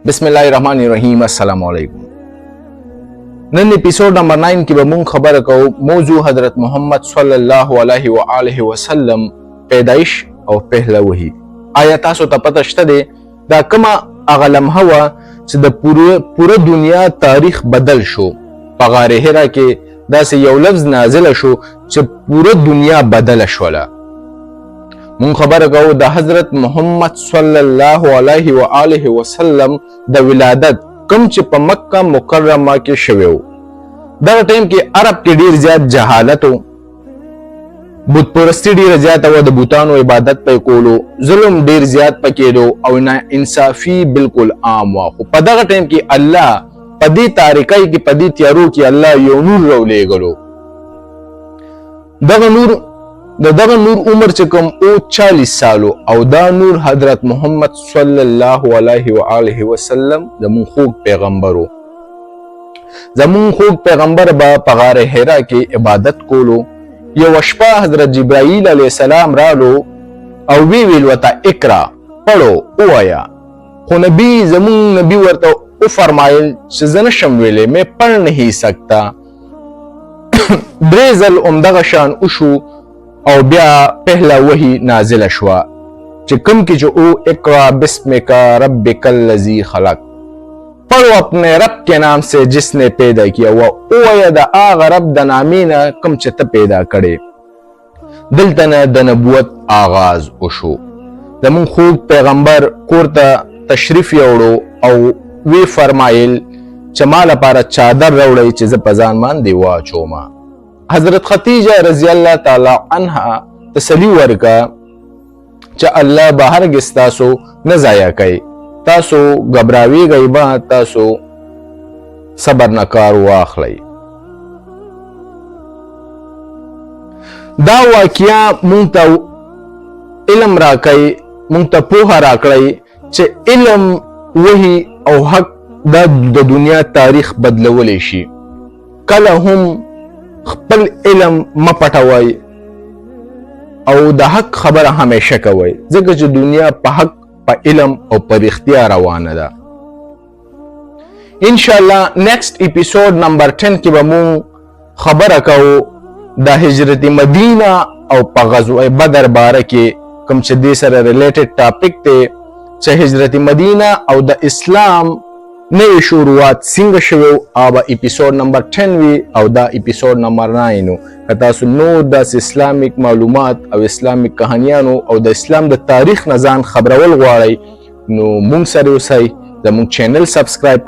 बिस्मिल्लाहिर्रहमानिर्रहीम अस्सलाम वालेकुम। नन एपिसोड नंबर 9 की बमूं खबर को मौजू हजरत मोहम्मद सल्लल्लाहु अलैहि वसल्लम पैदाइश और पहला वही। आया तासो ता पता शते दे दा कमा अगलम हवा چې د पूरे दुनिया तारीख बदल शो पगार हेरा के دا से यौ लफ्ظ नाजिल शो چې पूरे दुनिया बदल शोला। मुं खबर को द हजरत मोहम्मद सल्लल्लाहु अलैहि वसल्लम द विलादत कम چې په मक्का मुकर्रमा کې شویو। دا ټیم کې عرب کې ډیر زیات جهالت او بت پرستی ډیر زیات او د بوتانو عبادت په کولو ظلم ډیر زیات پکېدو او نه انصافي بالکل عام وا. خو په دغه ټیم کې الله په دې تاریکۍ کې په دې تیارو کې الله یو نور راولېږلو. دغه نور عمر چې کوم او 40 سالو او دا نور حضرت محمد صلی الله علیه وسلم زمون خوږ پیغمبرو. زمون خوږ پیغمبر با پغار حرا کې عبادت کولو. یو شپه حضرت جبرائیل علیہ السلام رالو او ویل وتا اقرا پڑھو اوایا. خو زمون نبی ورته او فرمایل چې زنه شم ویلې مې پڑھ نہیں سکتا. دریزل عمدغه شان اوشو او بیا پہلا وحی نازل شوا چې کم کی جو او اقرا بسمک ربک الذی خلق پڑھو اپنے رب کے نام سے جس نے پیدا کیا و او دا آغا رب دا نامینا کم چې ته پیدا کړي. دلتنه د نبوت آغاز وشو. زمون خوږ پیغمبر کور ته تشریف یوړو او وی فرمایل چې ما لپاره چادر راوړی چې زه په ځان باندې واچوم. حضرت خدیجه رضی الله تعالی عنها تسلی ورکا چې الله به هرگز تاسو نه ضایع کوي. تاسو غبراویږئ به تاسو صبر نه کار واخلئ. دا واقعیا مونږ ته علم راکړي، مونږ ته پوهه راکړي چې علم وحی او حق دا د دنیا تاریخ بدلولی شي. کله هم خپل علم مپټوي او د حق خبره همیشه کوي ځکه چې دنیا په حق په علم او په اختیار روانه ده. ان شاء الله نیکسٹ اپیسوڈ نمبر 10 کې به مو خبره کوو د هجرت مدینه او په غزوه بدر باره کې کوم چې دې سره ریلیټډ ټاپک ته چې هجرت مدینه او د اسلام نوی شروعات څنګه شوی او به اپیسوډ نمبر 10 وي او دا اپیسوډ نمبر 9 که تاسو نور د اسلامیک معلومات او اسلامیک کہانیانو او د اسلام د تاریخ نه ځان خبرول غواړئ نو مونږ سره اوسئ. زموږ چینل سبسکرایب